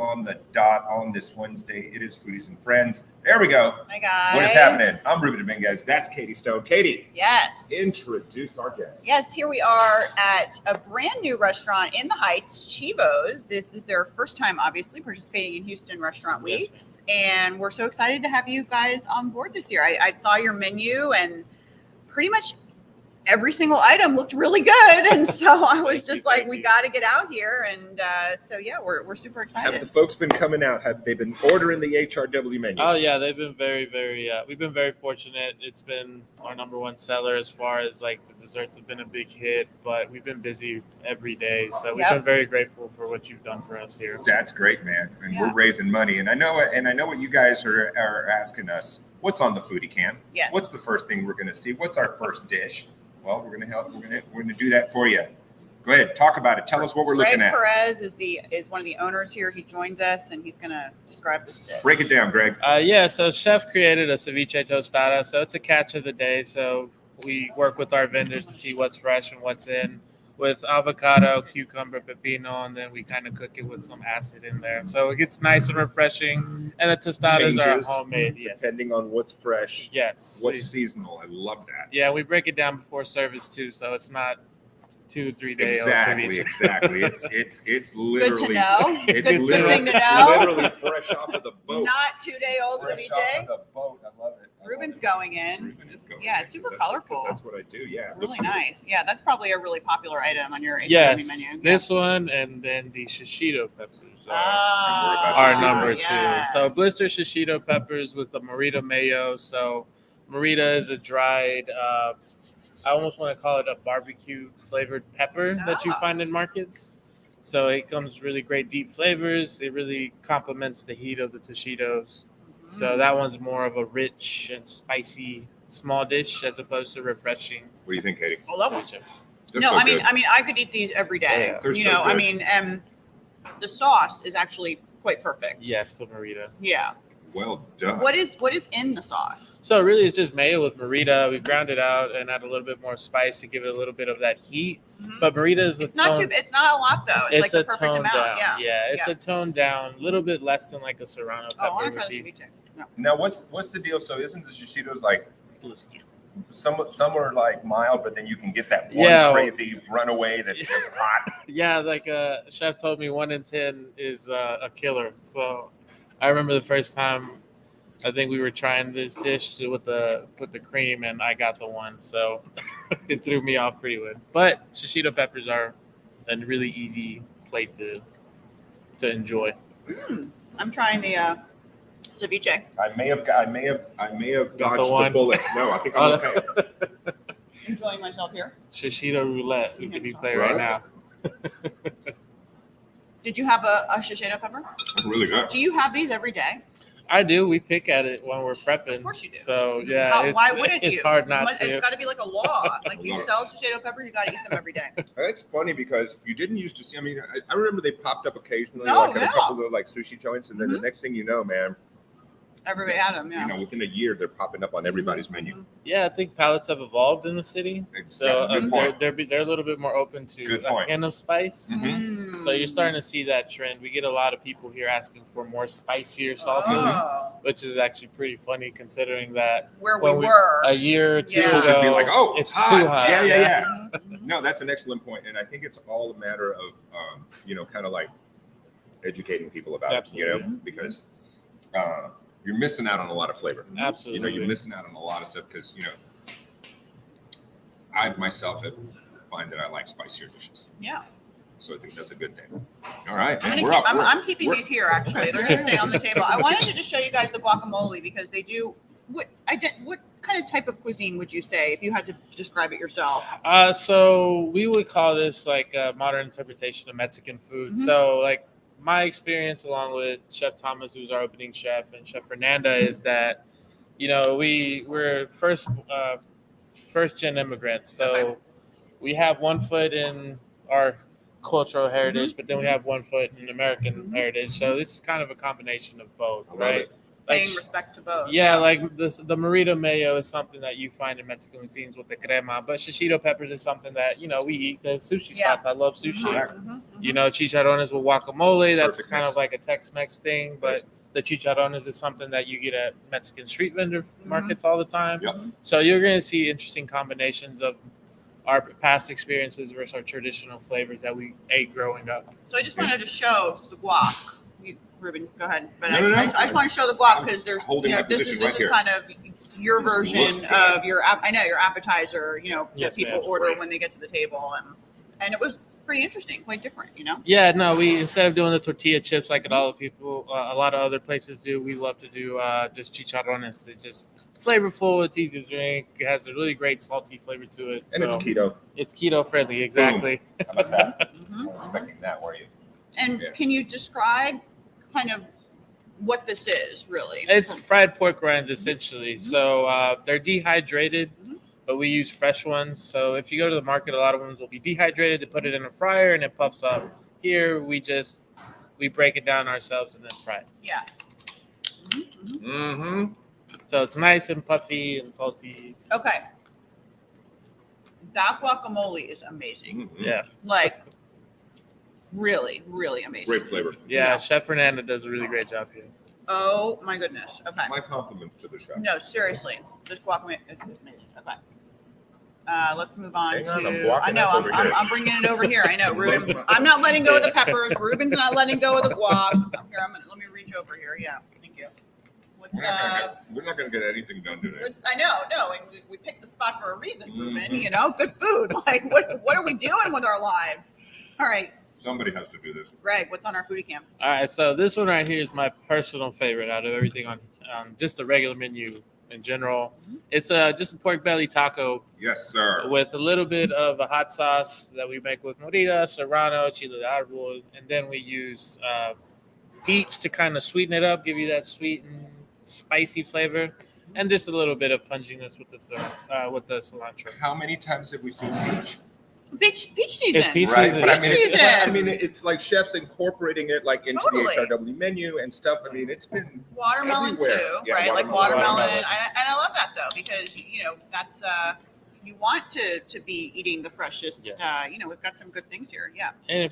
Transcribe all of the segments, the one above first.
on the dot on this Wednesday. It is Foodies and Friends. There we go. Hi, guys. What is happening? I'm Ruben Dominguez. That's Katie Stone. Katie. Yes. Introduce our guest. Yes, here we are at a brand new restaurant in the Heights, Chivos. This is their first time, obviously, participating in Houston Restaurant Weeks. And we're so excited to have you guys on board this year. I saw your menu and pretty much every single item looked really good. And so I was just like, we got to get out here. And so, yeah, we're super excited. Have the folks been coming out? Have they been ordering the HRW menu? Oh, yeah. They've been very, we've been very fortunate. It's been our number one seller as far as like the desserts have been a big hit, but we've been busy every day. So we've been very grateful for what you've done for us here. That's great, man. And we're raising money. And I know what you guys are asking us. What's on the foodie cam? Yes. What's the first thing we're going to see? What's our first dish? Well, we're going to do that for you. Go ahead, talk about it. Tell us what we're looking at. Greg Perez is one of the owners here. He joins us and he's going to describe this dish. Break it down, Greg. So chef created a ceviche tostada. So it's a catch of the day. So we work with our vendors to see what's fresh and what's in with avocado, cucumber, pepino, and then we kind of cook it with some acid in there. So it gets nice and refreshing. And the tostadas are homemade. Depending on what's fresh. Yes. What's seasonal. I love that. Yeah, we break it down before service too. So it's not 2-3 days. Exactly. It's literally good to know. It's good literally, thing to know. Literally fresh off of the boat. Not 2-day-old fresh ceviche. Off of the boat. I love it. Ruben's going in. Ruben is going yeah, in. super colorful. That's what I do. Yeah. Really nice. Yeah, that's probably a really popular item on your HRW menu. This one and then the shishito peppers are number two. So blister shishito peppers with the Morita mayo. So Morita is a dried, I almost want to call it a barbecue flavored pepper that you find in markets. So it comes really great deep flavors. It really complements the heat of the toshitos. So that one's more of a rich and spicy small dish as opposed to refreshing. What do you think, Katie? I love it. I mean, I could eat these every day. Yeah, I mean, the sauce is actually quite perfect. Yes, the Morita. Yeah. Well done. What is in the sauce? So really, it's just mayo with Morita. We ground it out and add a little bit more spice to give it a little bit of that heat. Mm-hmm. But Morita is it's not a lot though. It's like the perfect amount. Down. Yeah, it's a toned down, a little bit less than like a serrano pepper. I want to try the ceviche. No. Now, what's the deal? So isn't the shishitos like some are like mild, but then you can get that one crazy runaway that's just hot. Yeah, like a chef told me 1 in 10 is a killer. So I remember the first time I think we were trying this dish with the cream, and I got the one, so it threw me off pretty good. But shishito peppers are a really easy plate to enjoy. I'm trying the ceviche. I may have dodged the bullet. No, I think I'm okay. Enjoying myself here. Shishito roulette. We could be playing right now. Did you have a shishito pepper? Really good. Do you have these every day? I do. We pick at it when we're prepping. Of course you do. So yeah, why wouldn't you? It's hard not to. It's got to be like a law. Like you sell shishito peppers, you got to eat them every day. It's funny because you didn't used to see. I mean, I remember they popped up occasionally, at a couple of like sushi joints, and then the next thing you know, man. Everybody had them, yeah. Within a year, they're popping up on everybody's menu. Yeah, I think palates have evolved in the city, so they're a little bit more open to a hint of spice. Mm-hmm. So you're starting to see that trend. We get a lot of people here asking for more spicier sauces, which is actually pretty funny considering that where we were a year or two ago, be like, it's too hot. Yeah. No, that's an excellent point, and I think it's all a matter of kind of like educating people about it, because. You're missing out on a lot of flavor. Absolutely. You're missing out on a lot of stuff because, I myself find that I like spicier dishes. Yeah. So I think that's a good thing. All right. I'm keeping these here, actually. They're going to stay on the table. I wanted to just show you guys the guacamole because they do what kind of type of cuisine would you say if you had to describe it yourself? So we would call this like a modern interpretation of Mexican food. Mm-hmm. So like, my experience along with Chef Thomas, who's our opening chef, and Chef Fernanda is that, we're first gen immigrants. So we have one foot in our cultural heritage, but then we have one foot in American heritage. So this is kind of a combination of both, right? paying respect to both. Yeah, like the Morita mayo is something that you find in Mexican cuisines with the crema, but shishito peppers is something that we eat. There's sushi spots. I love sushi. Chicharrones with guacamole. That's Perfect kind mix. of like a Tex-Mex thing, but the chicharrones is something that you get at Mexican street vendor markets all the time. Yep. So you're going to see interesting combinations of our past experiences versus our traditional flavors that we ate growing up. So I just wanted to show the guac. Ruben, go ahead. But No. I just want to show the guac because there's Holding my this position is right here. kind of your This version looks good. of your appetizer. Yes, that people ma'am. order Great. when they get to the table, and it was pretty interesting, quite different. Yeah, no, we instead of doing the tortilla chips like a lot of other places do, we love to do just chicharrones. It's just flavorful. It's easy to drink. It has a really great salty flavor to it. And it's keto. It's keto friendly, exactly. How about that? I wasn't expecting that, were you? And Yeah. can you describe kind of what this is really? It's fried pork rinds essentially. So they're dehydrated, but we use fresh ones. So if you go to the market, a lot of ones will be dehydrated. They put it in a fryer and it puffs up. Here we break it down ourselves and then fry it. Yeah. Mm-hmm. So it's nice and puffy and salty. Okay. That guacamole is amazing. Mm-hmm. Yeah. Like, really, really amazing. Great flavor. Yeah, Chef Fernanda does a really great job here. Oh my goodness. Okay. My compliments to the chef. No, seriously, this guacamole is amazing. Okay. Let's move on Hang on, I'm to. blocking I know. up over here. I'm bringing it over here. I know, Ruben. I'm not letting go of the peppers. Ruben's not letting go of the guac. Here, let me reach over here. Yeah. Thank you. What's We're not going to get anything done today. I know, no, and we picked the spot for a reason, Ruben. Mhm. Good food. Like, what are we doing with our lives? All right, Somebody has to do this. Greg, what's on our foodie cam? All right, so this one right here is my personal favorite out of everything on just the regular menu in general. It's just a pork belly taco Yes, sir. with a little bit of a hot sauce that we make with morita, serrano, chile de árbol, and then we use peach to kind of sweeten it up, give you that sweet and spicy flavor, and just a little bit of punginess with the cilantro. How many times have we seen peach? Peach season. It's peach Right, season. but I mean, Peach season. it's like chefs incorporating it like into Totally. the HRW menu and stuff. I mean, it's been Watermelon everywhere. too, Yeah, right? Like watermelon. watermelon. And I love that though, because that's you want to be eating the freshest. Yes. We've got some good things here. Yeah, And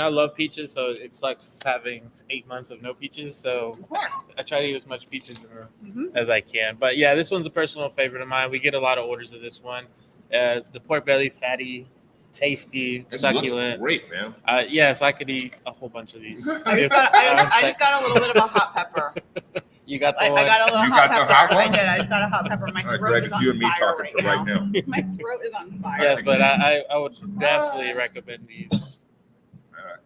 I love peaches, so it's like having 8 months of no peaches. So of course. I try to eat as much peaches Mhm. as I can. But yeah, this one's a personal favorite of mine. We get a lot of orders of this one. The pork belly, fatty, tasty, It succulent. looks great, man. Yes, I could eat a whole bunch of these. I just got a little bit of a hot pepper. You got the I one. got a little You hot got the pepper. hot I one? did. I just got a hot pepper. My All right, throat Greg, is it's you on and me fire talking for right now. My throat is on fire. Yes, but I would definitely recommend these. All right.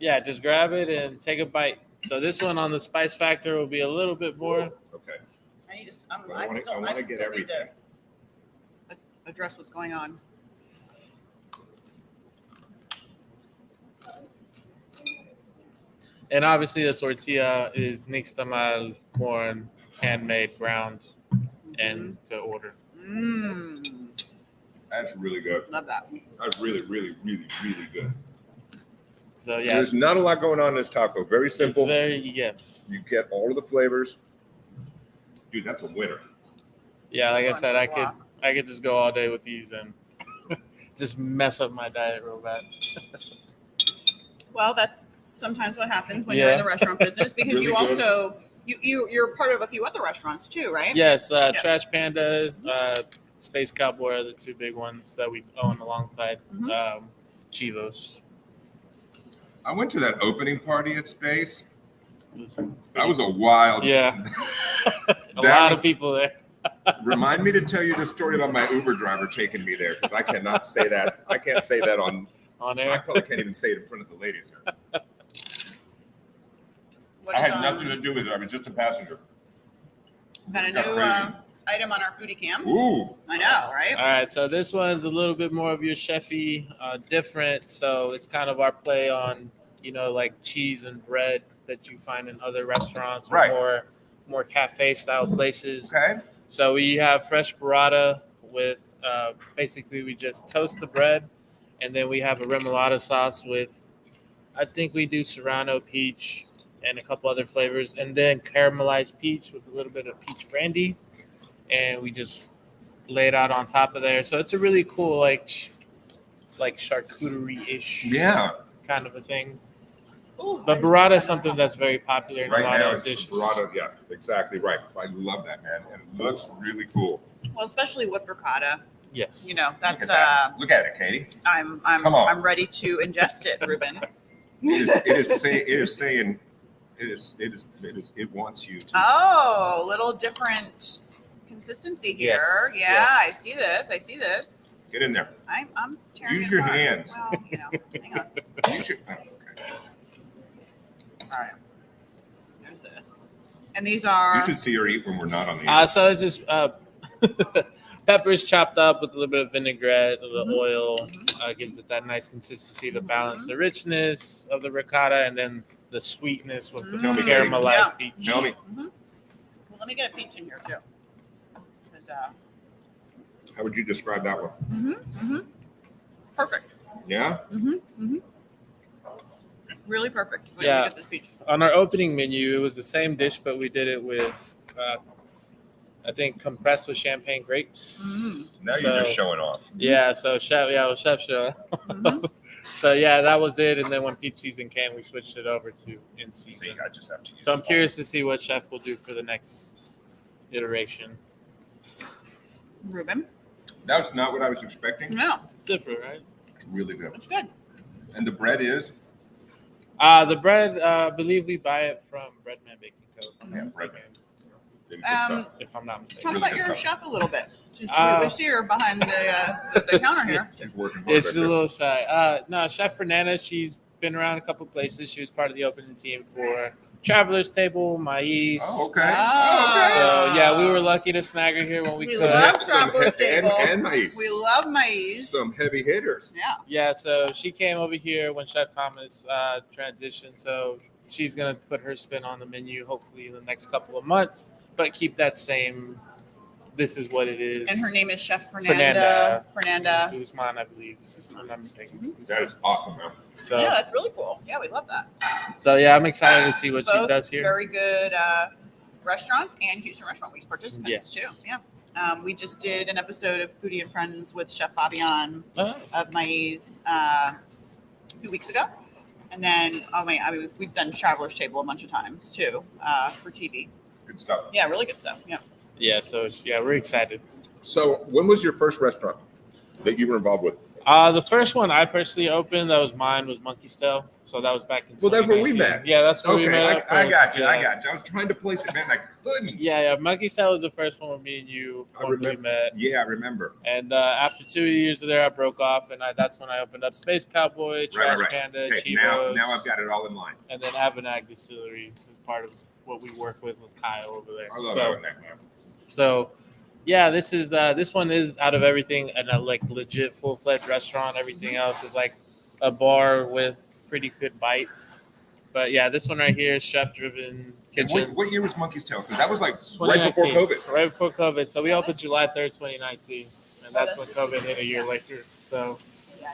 Yeah, just grab it and take a bite. So this one on the spice factor will be a little bit more. Okay. I need to. I wanna still get need everything. to address what's going on. And obviously the tortilla is nixtamal, corn, handmade, ground, and to order. Mmm, That's really good. love that. That's really, really, really, really good. So yeah, There's not a lot going on in this taco. Very it's simple. yes. You get all of the flavors. Dude, that's a winner. Yeah, like I said, I Block. could just go all day with these and just mess up my diet real bad. Well, that's sometimes what happens when you're in the restaurant business because Really you good. also you're part of a few other restaurants too, right? Yes, Trash Panda, Space Cowboy are the two big ones that we own alongside Chivos. I went to that opening party at Space. That was a wild. Yeah, a That lot was- of people there. Remind me to tell you the story about my Uber driver taking me there because I cannot say that. I can't say that on. On I air. probably can't even say it in front of the ladies here. What I is, had nothing to do with it. I was just a passenger. got a Got new crazy. item on our foodie cam. Ooh. I know, right? All right, so this one's a little bit more of your chefy, different. So it's kind of our play on, like cheese and bread that you find in other restaurants or Right. more cafe style places. Okay. So we have fresh burrata with basically we just toast the bread, and then we have a remoulade sauce with, I think we do serrano, peach, and a couple other flavors, and then caramelized peach with a little bit of peach brandy, and we just lay it out on top of there. So it's a really cool like charcuterie-ish Yeah. kind of a thing. Ooh, But burrata is something that's very popular in Right a lot now, of it's dishes. burrata. Yeah, exactly right. I love that, man. And it looks really cool. well, especially whipped ricotta. Yes. You know, Look that's at that. Look at it, Katie. I'm Come on. I'm ready to ingest it, Ruben. It wants you to. Oh, little different consistency here. Yes, Yeah, yes. I see this. I see this. Get in there. I'm tearing Use it your apart. hands. Well, hang on. You should. Oh, okay. All right. There's this. And these are You should see her eat when we're not on the air. So it's just peppers chopped up with a little bit of vinaigrette, the Mhm. oil gives it that nice consistency to balance the richness of the ricotta and then the sweetness with the Tell me, caramelized yeah. peach. Tell me, Well, let me get a peach in here too. 'Cause, how would you describe that one? Perfect. Yeah? Really perfect. Wait, Yeah. Let me get this peach. On our opening menu, it was the same dish, but we did it with, I think, compressed with champagne grapes. Now you're just So- showing off. Yeah, so chef show. Mhm. So yeah, that was it. And then when peach season came, we switched it over to in See, season. I just have to use So I'm salt. curious to see what chef will do for the next iteration. Ruben. That's not what I was expecting. No, It's different, right? It's really good. it's good. And the bread is? The bread, I believe we buy it from Breadman Baking Co. If I'm not Yeah, mistaken. Breadman. Didn't think so. If I'm not Talk mistaken. Really about good your stuff. chef a little bit. We see her behind the counter here. She's working hard. It's back a there. little shy. No, Chef Fernanda, she's been around a couple places. She was part of the opening team for Traveler's Table, Mais. Oh, okay. Ah. So yeah, we were lucky to snag her here when we We could. love Some Traveler's Table. and maize. We love maize. Some heavy hitters. Yeah. Yeah, so she came over here when Chef Thomas transitioned. So she's gonna put her spin on the menu, hopefully in the next couple of months, but keep that same. This is what it is. And her name is Chef Fernanda. Fernanda. Guzman, I believe, if I'm not mistaken. That is awesome, man. So, Yeah, that's really cool. Yeah, we love that. so yeah, I'm excited to see what she Both does here. very good restaurants and Houston Restaurant Week participants Yes. too. Yeah. We just did an episode of Foodie and Friends with Chef Fabian Oh, of Maize a few weeks ago. And then, we've done Traveler's Table a bunch of times too for TV. Good stuff. Yeah, really good stuff. Yeah. yeah, so yeah, we're excited. So, when was your first restaurant that you were involved with? The first one I personally opened, that was mine, was Monkey's Tail. So that was back in. Well, that's where we 2019. met. Yeah, that's where we Okay, met. I at got first, you. yeah. I got you. I was trying to place it, man. I couldn't. Yeah, Monkey's Tail was the first one where me and you I formally remember. met. Yeah, I remember. And after 2 years there, I broke off, and that's when I opened up Space Cowboy, Trash right. Panda, Okay, Chivos, now I've got it all in line. and then Avonag Distillery is part of what we work with Kyle over there. I love so, that, man. So, yeah, this one is out of everything and a like legit full-fledged restaurant. Everything else is like a bar with pretty good bites. But yeah, this one right here is chef-driven And kitchen. what year was Monkey's Tail? Because that was like right before 2019. COVID. Right before COVID. So we opened July 3rd, 2019, and that's when COVID hit a year later. So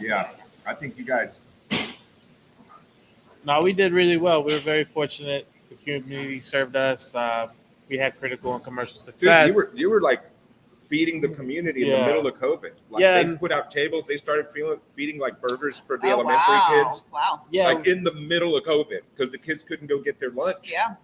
Yeah, I think you guys. no, we did really well. We were very fortunate. The community served us. We had critical and commercial Dude, success. you were like feeding the community in the Yeah. middle of COVID. Like Yeah, they and- put out tables. They started feeding like burgers for the Oh, elementary wow. kids. Wow. yeah, Like in the middle of COVID because the kids couldn't go get their lunch. Yeah.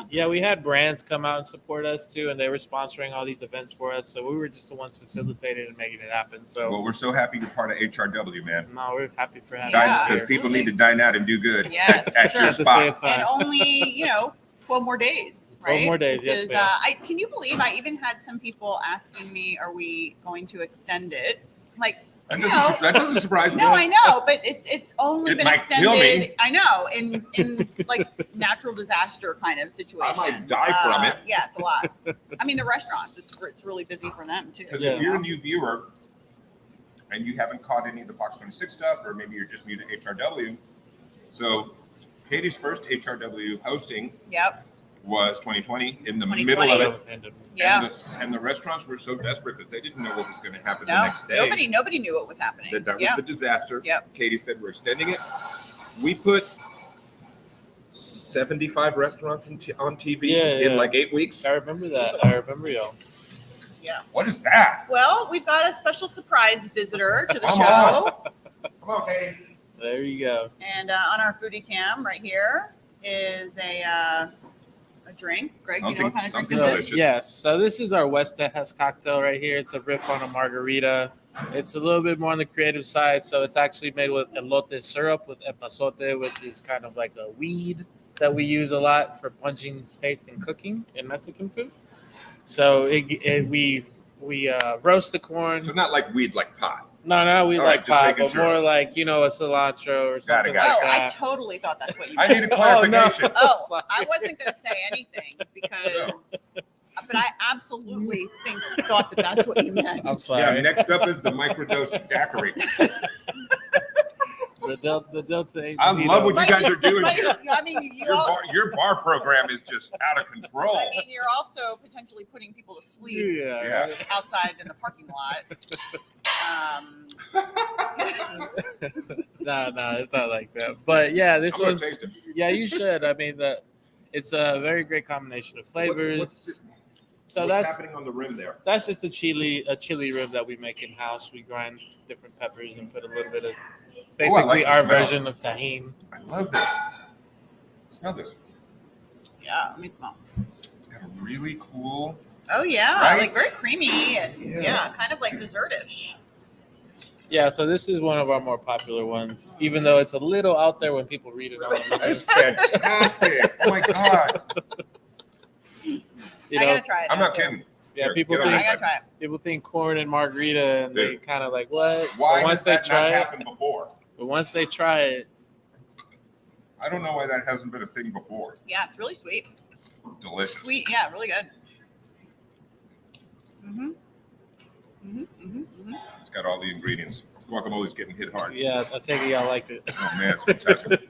Yeah, we had brands come out and support us too, and they were sponsoring all these events for us. So we were just the ones facilitating and making it happen. So Well, we're so happy you're part of HRW, man. no, we're happy for having Yeah. you Because here. people need to dine out and do good Yes, at for your sure. At the same spot. time. And only 12 more days, right? 12 more days, This yes, is, ma'am. can you believe I even had some people asking me, "Are we going to extend it?" Like, That you doesn't, know, that doesn't surprise me. no, I know, but it's only It been might kill me. extended. I know in like natural disaster kind of situation. I might die from it. Yeah, it's a lot. I mean, the restaurants, it's really busy for them too. Because Yeah. if you're a new viewer and you haven't caught any of the Fox 26 stuff, or maybe you're just new to HRW, so Katie's first HRW hosting Yep. was 2020 in the 2020. middle of it. Yeah. And the restaurants were so desperate because they didn't know what was going to happen No, the next day. nobody knew what was happening. That was Yeah. the disaster. Yep. Katie said we're extending it. We put 75 restaurants on TV Yeah. in like 8 weeks. I remember that. I remember y'all. Yeah. What is that? Well, we've got a special surprise visitor to the Come show. Come on, Katie. There you go. And on our foodie cam right here is a drink. Greg, you know what kind of drink Something this is? delicious. Yes. So this is our West Texas cocktail right here. It's a riff on a margarita. It's a little bit more on the creative side. So it's actually made with elote syrup with epazote, which is kind of like a weed that we use a lot for punching taste in cooking in Mexican food. So we roast the corn. So not like weed, like pot. No, we All like right, just pot, making but sure. more like, you know, a cilantro or something Got like it. I that. totally thought that's what you I meant. need a clarification. Oh, Sorry. I wasn't going to say anything because, but I absolutely thought that that's what you meant. I'm Yeah, sorry. next up is the microdose daiquiri. The Delta. I love what you guys are doing But here. I mean, Your bar program is just out of control. I mean, you're also potentially putting people to sleep Yeah. outside in the parking lot. No, it's not like that. But yeah, this I'm gonna one's taste it. yeah, you should. I mean, it's a very great combination of flavors. What's So what's that's happening on the rim there? that's just a chili rib that we make in house. We grind different peppers and put a little bit of basically like the our smell. version of tahini. I love this. Smell this. Yeah, let me smell. It's got a really cool. Oh yeah, Right? like very creamy and Yeah. yeah, kind of like dessertish. Yeah, so this is one of our more popular ones, even though it's a little out there when people read it on the That's menu. fantastic. Oh my god. You I know, gotta try it. I'm now, not too. kidding. yeah, Here, people get on I think gotta try it. people think corn and margarita, and they Dude. kind of like what? Why But has that not it, happened before? but once they try it, I don't know why that hasn't been a thing before. Yeah, it's really sweet. Delicious. Sweet, yeah, really good. Mm-hmm. It's got all the ingredients. Guacamole's getting hit hard. yeah, I take it y'all liked it. Oh man, it's fantastic.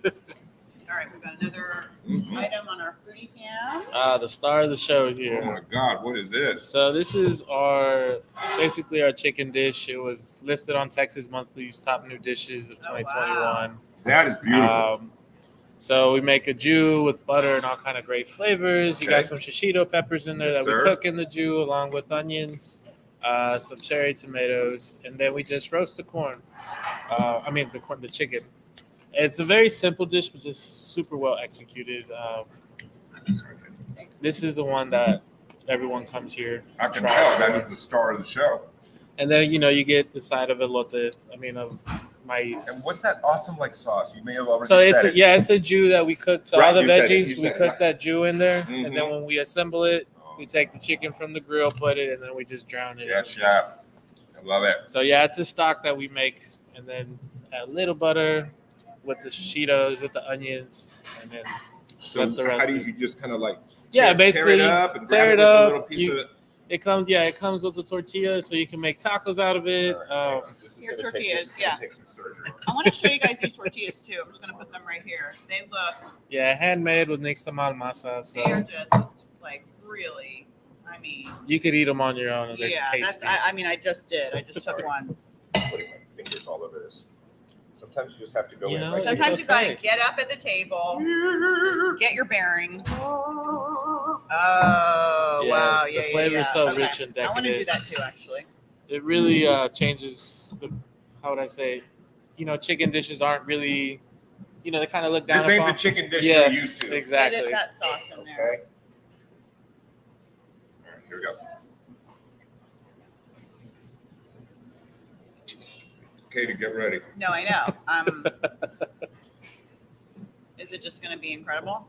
All right, we've got another Mhm. item on our foodie cam. The star of the show Oh here. my god, what is this? So this is basically our chicken dish. It was listed on Texas Monthly's top new dishes of Oh, wow. 2021. That is beautiful. So we make a jus with butter and all kind of great flavors. You Okay. got some shishito peppers in there Yes, that sir. we cook in the jus along with onions, some cherry tomatoes, and then we just roast the corn. The chicken. It's a very simple dish, but just super well executed. Sorry, Katie. This is the one that everyone comes here. I can tries tell that for. is the star of the show. And then you get the side of elote. Of maize. And what's that awesome like sauce? You may have already So said it. it's a jus that we cook. So Right, all the you said it, veggies, you we said it, cook right. that jus in there, and then Mhm. when we assemble it, we take the chicken from the grill, put it, and then we just drown it. Yes, chef. I love it. So yeah, it's a stock that we make, and then add a little butter with the shishitos, with the onions, and then So Let the rest how do do- you just kind of like Yeah, tear basically, it up and tear grab it it with a up, little piece you- of it comes with the tortilla, so you can make tacos out of it. This is Here's gonna tortillas, this is gonna yeah. take some surgery. I want to show you guys these tortillas too. I'm just gonna put them right here. They look, Yeah, handmade with nixtamal masa, they are so just like really. I mean, you could eat them on your own, and they're yeah, that's. tasty. I mean, I just did. I just took Sorry. one. Putting my fingers all over this. Sometimes you just have to go You in. know, Like, some- Sometimes you gotta okay. get up at the table, get your bearings. Oh Yeah, wow, the yeah, yeah, flavor's yeah. so Okay. rich and I want to do decadent. that too, actually. It really changes the, how would I say, chicken dishes aren't really, they kind of look down this ain't the upon. chicken dish Yes, you're used to. Get exactly. that sauce in there. Okay. All right, here we go. Katie, get ready. No, I know. Is it just gonna be incredible?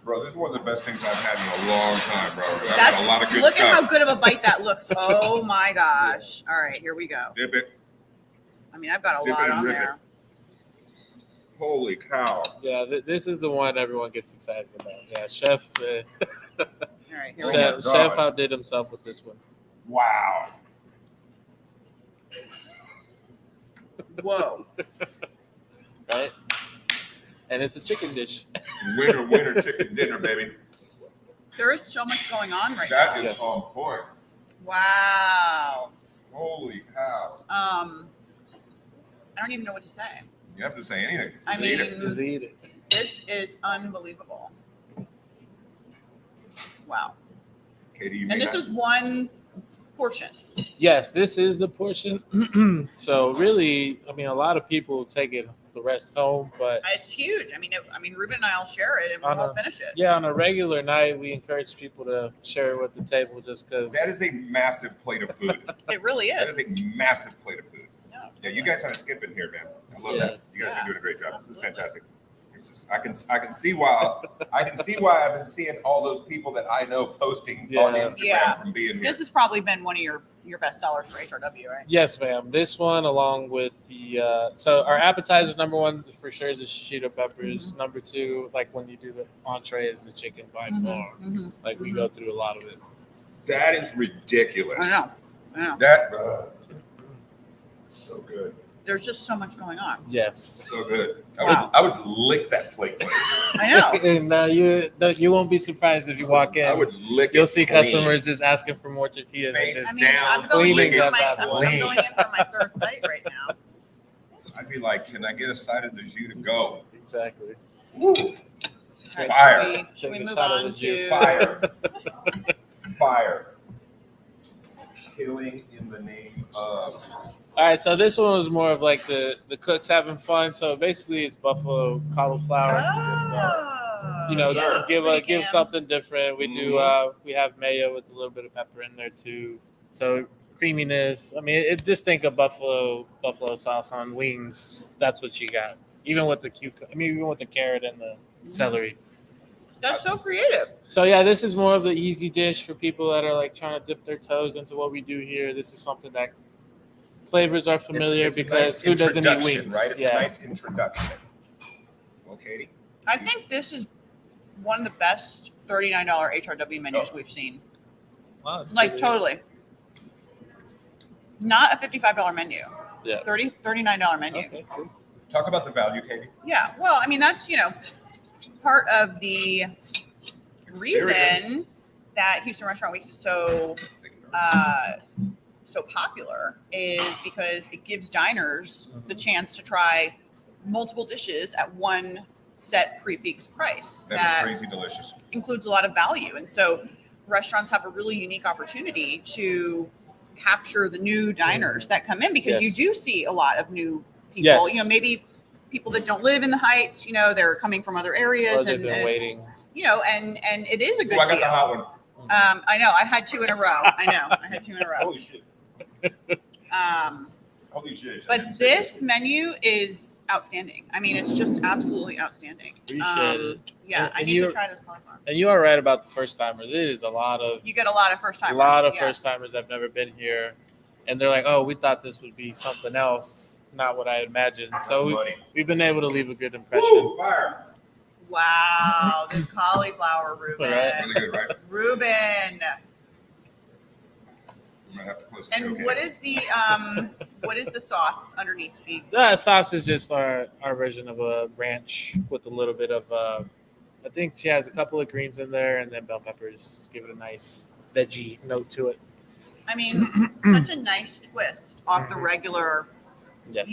Bro, this is one of the best things I've had in a long time, bro. I've That's, had a lot of good look stuff. at how good of a bite that looks. Oh my gosh. All right, here we go. Dip it. I mean, I've got a Dip it lot and on rip it. there. Holy cow. Yeah, this is the one everyone gets excited about. Yeah, Chef All right, here we Oh go. my Chef, God. Chef outdid himself with this one. Wow. Whoa. Right? And it's a chicken dish. Winner, winner, chicken dinner, baby. There is so much going on right That now. is on point. Wow. Holy cow. I don't even know what to say. You have to say anything. I Just eat mean- it. Just eat it. This is unbelievable. Wow. Katie, you And may this not- is one portion. Yes, this is the portion. So really, I mean, a lot of people take it the rest home, but It's huge. I mean, Ruben and I will share it and we'll all finish it. yeah, on a regular night, we encourage people to share it with the table just because. That is a massive plate of food. It really is. That is a massive plate of food. No, Yeah, you guys aren't skipping here, man. I love Yeah. that. You guys Yeah, are doing a great job. This is absolutely. fantastic. This is, I can see why I've been seeing all those people that I know posting on Yeah. Instagram Yeah. from being here. This has probably been one of your best sellers for HRW, right? Yes, ma'am. This one, along with the so our appetizer number one for sure is the shishito peppers. Number two, like when you do the entree, is the chicken by far. Mhm. Like we go through a lot of it. That is ridiculous. I know. That so good. There's just so much going on. Yes. So good. Wow. I would lick that plate. I know. And you won't be surprised if you walk in. I would lick You'll it see clean. customers just asking for more tortillas. and Face just- I mean, down, I'm going in cleaning for up my that I'm plate. going in for my third plate right now. I'd be like, can I get a side of the jus to go? Exactly. Woo. All right, Fire. Should we Take a move shot of on the juice. to Fire. Fire. Killing in the name of. All right, so this one was more of like the cooks having fun. So basically, it's buffalo cauliflower. Oh, You know, Sir. give Pretty cam. something different. We do we have mayo with a little bit of pepper in there too. So creaminess. I mean, just think of buffalo sauce on wings. That's what you got. Even with the even with the carrot and the celery. That's so creative. So yeah, this is more of the easy dish for people that are like trying to dip their toes into what we do here. This is something that flavors are familiar It's a because nice who doesn't eat introduction, wings? right? It's yeah. a nice introduction. Well, Katie. I think this is one of the best $39 HRW menus we've seen. Wow, it's Like good. totally. Not a $55 menu. Yeah. $39 menu. Okay, cool. Talk about the value, Katie. Yeah. Well, I mean, that's, part of the Experience. reason that Houston Restaurant Weeks is so popular is because it gives diners the chance to try multiple dishes at one set prefix price That's crazy delicious. includes a lot of value. And so restaurants have a really unique opportunity to capture the new diners that come in because you Yes. do see a lot of new people, Yes. Maybe people that don't live in the Heights, they're coming from other areas Or they've and been waiting. and it is a good Oh, I got deal. the hot one. I know. I had two in a row. I had two in a row. Holy shit. Holy shit. But this menu is outstanding. I mean, it's just absolutely outstanding. Appreciate it. Yeah, And I need to you're- try this cauliflower. And you are right about the first timers. It is a lot of You get a lot of first timers. first timers that have never been here, and they're like, "Oh, we thought this would be something else, not what I imagined." So we've been able to leave a good impression. Woo, fire. Wow, this cauliflower, Ruben. Right. Really good, right? Ruben. I'm gonna have to post a And joke what here. is the sauce underneath the? The sauce is just our version of a ranch with a little bit of. I think she has a couple of greens in there, and then bell peppers give it a nice veggie note to it. I mean, such a nice twist off the regular. Yes.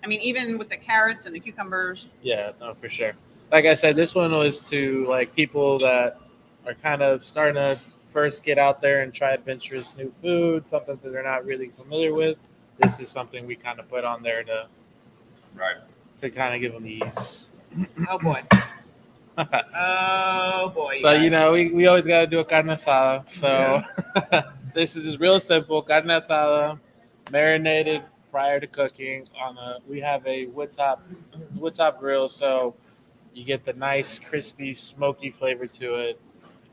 I mean, even with the carrots and the cucumbers. Yeah, no, for sure. Like I said, this one was to like people that are kind of starting to first get out there and try adventurous new food, something that they're not really familiar with. This is something we kind of put on there Right. to kind of give them ease. Oh boy. Oh boy. So, guys. we always got to do a carne asada. So this is just real simple. Carne asada, marinated prior to cooking we have a wood top grill. So you get the nice, crispy, smoky flavor to it.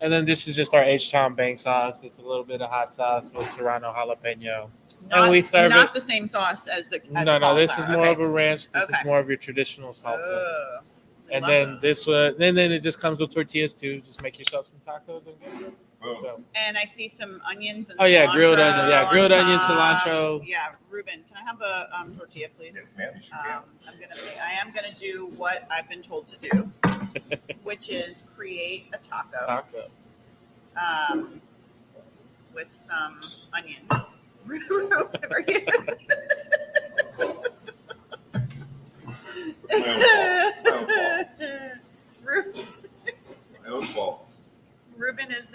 And then this is just our H-Town bank sauce. It's a little bit of hot sauce with serrano jalapeno. Not, we serve not it- the same sauce as the. No, this is more of a ranch. This is Okay. more of your traditional salsa. Ugh. And Love then it. this one, then it just comes with tortillas too. Just make yourself some tacos and go. Boom. So, And I see some onions and oh yeah, grilled cilantro onion. Yeah, on grilled onion, top. cilantro. Yeah, Ruben, can I have a tortilla, please? Yes, ma'am. You sure can. I am gonna do what I've been told to do, which is create a taco Taco. with some onions. Are you- It's my own fault. Ru- My own fault. Ruben is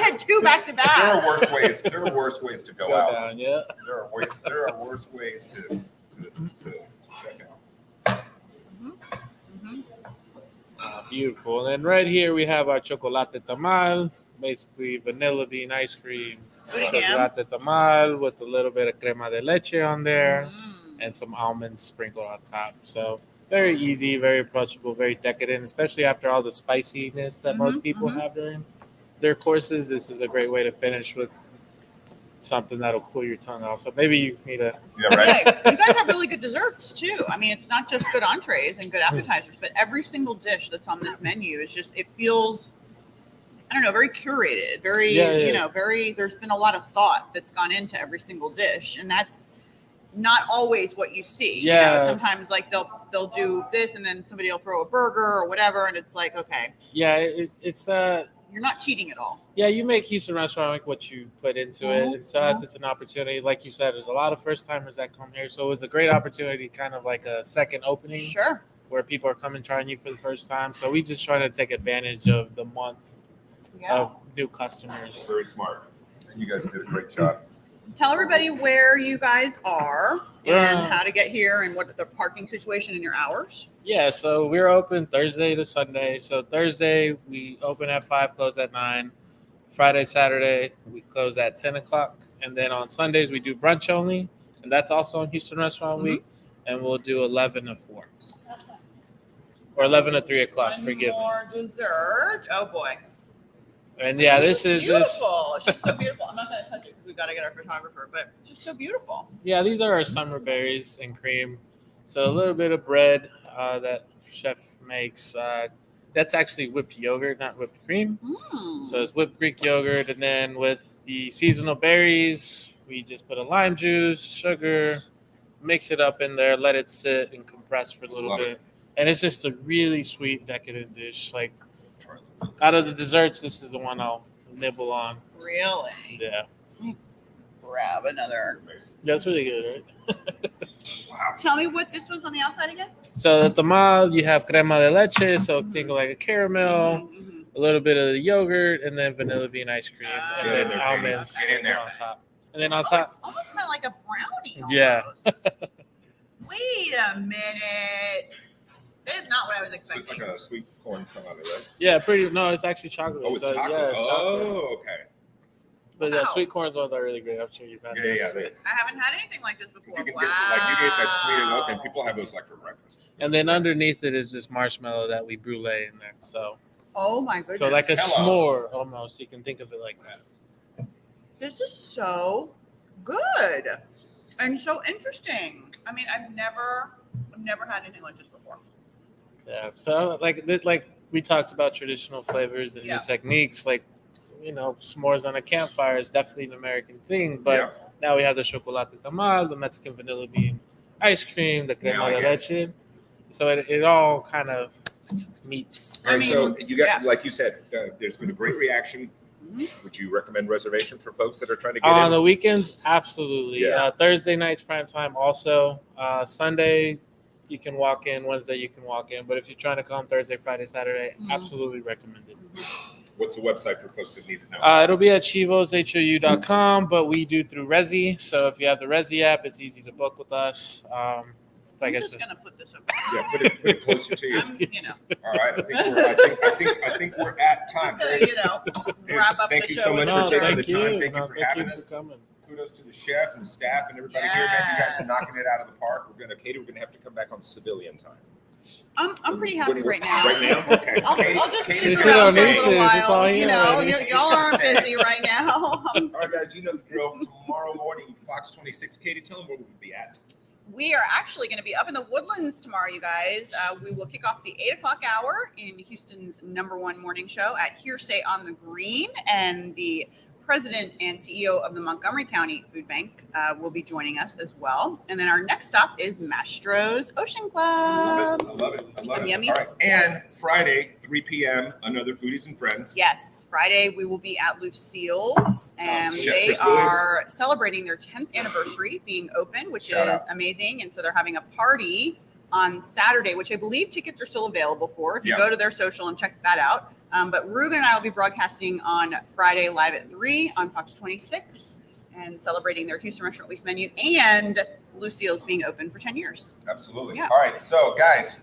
had two back to There back. are worse ways. There are worse ways to go out. down, yeah. There are worse ways to check out. Beautiful. And then right here we have our chocolate tamal, basically vanilla bean ice cream. Good jam. Chocolate tamal with a little bit of crema de leche on there Mm. and some almonds sprinkled on top. So very easy, very approachable, very decadent, especially after all the spiciness that most people have during their courses. This is a great way to finish with something that'll cool your tongue off. So maybe you need a Yeah, right. Okay, you guys have really good desserts too. I mean, it's not just good entrees and good appetizers, but every single dish that's on this menu is just, it feels, I don't know, very curated, very, you know, very, there's been a lot of thought that's gone into every single dish. And that's not always what you see. You know, sometimes like they'll do this and then somebody will throw a burger or whatever. And it's like, okay. Yeah, it's you're not cheating at all. Yeah, you make Houston restaurant like what you put into it. And to us, it's an opportunity. Like you said, there's a lot of first timers that come here. So it was a great opportunity, kind of like a second opening. Sure. Where people are coming trying you for the first time. So we just try to take advantage of the month of new customers. Very smart. And you guys did a great job. Tell everybody where you guys are and how to get here and what the parking situation and your hours. Yeah, so we're open Thursday to Sunday. So Thursday we open at 5, close at 9. Friday, Saturday we close at 10 o'clock. And then on Sundays we do brunch only. And that's also on Houston Restaurant Week. And we'll do 11 to 4. Or 11 to 3 o'clock, forgive me. More dessert. Oh boy. And yeah, this is beautiful. It's just so beautiful. I'm not going to touch it because we've got to get our photographer, but it's just so beautiful. Yeah, these are our summer berries and cream. So a little bit of bread that chef makes. That's actually whipped yogurt, not whipped cream. So it's whipped Greek yogurt. And then with the seasonal berries, we just put a lime juice, sugar, mix it up in there, let it sit and compress for a little bit. And it's just a really sweet, decadent dish. Like, out of the desserts, this is the one I'll nibble on. Really? Yeah. Grab another. That's really good, right? Wow. Tell me what this was on the outside again. So the tamal, you have crema de leche, so think of like a caramel, a little bit of the yogurt, and then vanilla bean ice cream, and then almonds on top. And then on top, it's almost kind of like a brownie. Yeah. Wait a minute. That is not what I was So expecting. it's like a sweet corn tamale, right? yeah, pretty. No, it's actually chocolate. Oh, it's So, chocolate. yeah, it's chocolate. Oh, okay. But yeah, Wow. sweet corns ones are really great. I'm sure you've had Yeah, this. yeah. I haven't had anything like this before. You can Wow. get you get that sweet look, and people have those like for breakfast. And then underneath it is just marshmallow that we brulee in there. So, Oh my goodness. so like a Hello. s'more almost. You can think of it like that. This is so good and so interesting. I mean, I've never had anything like this before. Yeah. So like we talked about traditional flavors and new techniques. Like, you know, s'mores on a campfire is definitely an American thing. But now we have the chocolate tamal, the Mexican vanilla bean ice cream, the crema de leche. So it all kind of meets. And so you got, like you said, there's been a great reaction. Would you recommend reservation for folks that are trying to get On in? the weekends, absolutely. Yeah. Thursday nights prime time also. Sunday you can walk in. Wednesday you can walk in. But if you're trying to come Thursday, Friday, Saturday, absolutely recommended. What's the website for folks that need to know? It'll be at Chivos, HRW.com, but we do through Resi. So if you have the Resi app, it's easy to book with us. I'm just gonna put this over. Yeah, put it closer to you. You know, All right, I think we're at time. just gonna, wrap up Thank the you show. so much with for dessert. taking the time. Thank you for having for us. coming. Kudos to the chef and staff and everybody here, man. You guys are knocking it out of the park. We're gonna have to come back on civilian time. I'm pretty happy right now. Right now, okay. I'll just Katie's stick You around don't for a need little to. It's all while. here You know, already. y'all aren't busy right now. All right, guys, you know the drill. Tomorrow morning, Fox 26. Katie, tell them where we'll be at. We are actually going to be up in the Woodlands tomorrow, you guys. We will kick off the 8 o'clock hour in Houston's #1 morning show at Hearsay on the Green, and the president and CEO of the Montgomery County Food Bank will be joining us as well. And then our next stop is Mastro's Ocean Club. I love it. Some yummies. All right, and Friday, 3 p.m., another Foodies and Friends. Yes, Friday we will be at Lucille's, and Chef they Chris are celebrating their 10th anniversary being open, which Shout is out. amazing. And so they're having a party on Saturday, which I believe tickets are still available for. If you Yeah. go to their social and check that out, But Ruben and I will be broadcasting on Friday live at 3 on Fox 26 and celebrating their Houston Restaurant Weeks menu and Lucille's being open for 10 years. Absolutely. Yeah. All right. So, guys,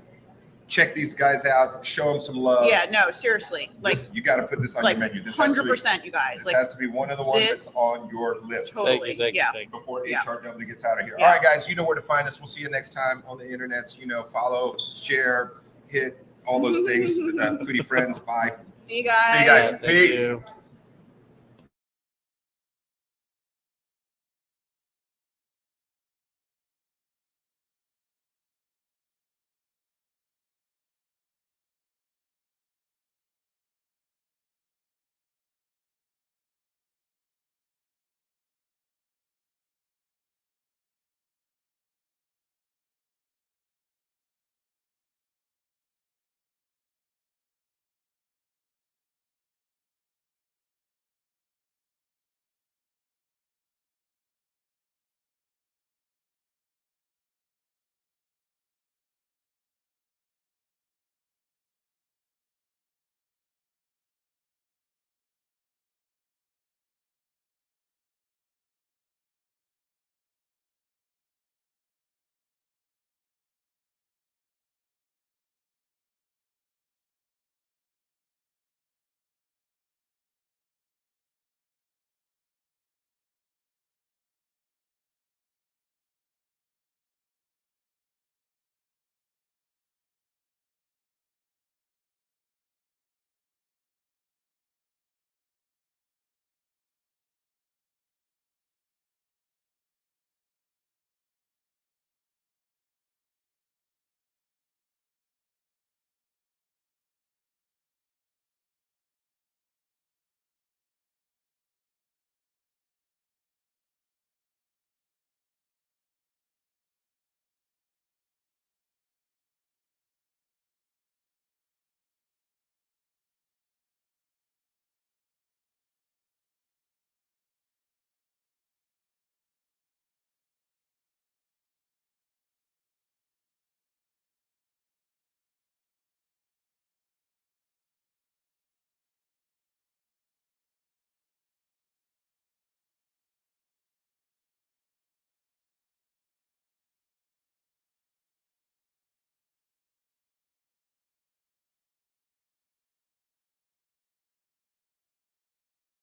check these guys out. Show them some love. Yeah, no, seriously. Like, you got to put this on like your menu. This 100%, you guys. This Like, has to be one of the ones this- that's on your list Totally. Thank you. before Yeah. HRW gets out of here. Yeah. All right, guys, you know where to find us. We'll see you next time on the internets. Follow, share, hit all those things. Foodie friends. Bye. See you guys. See you guys. Thank Peace. you.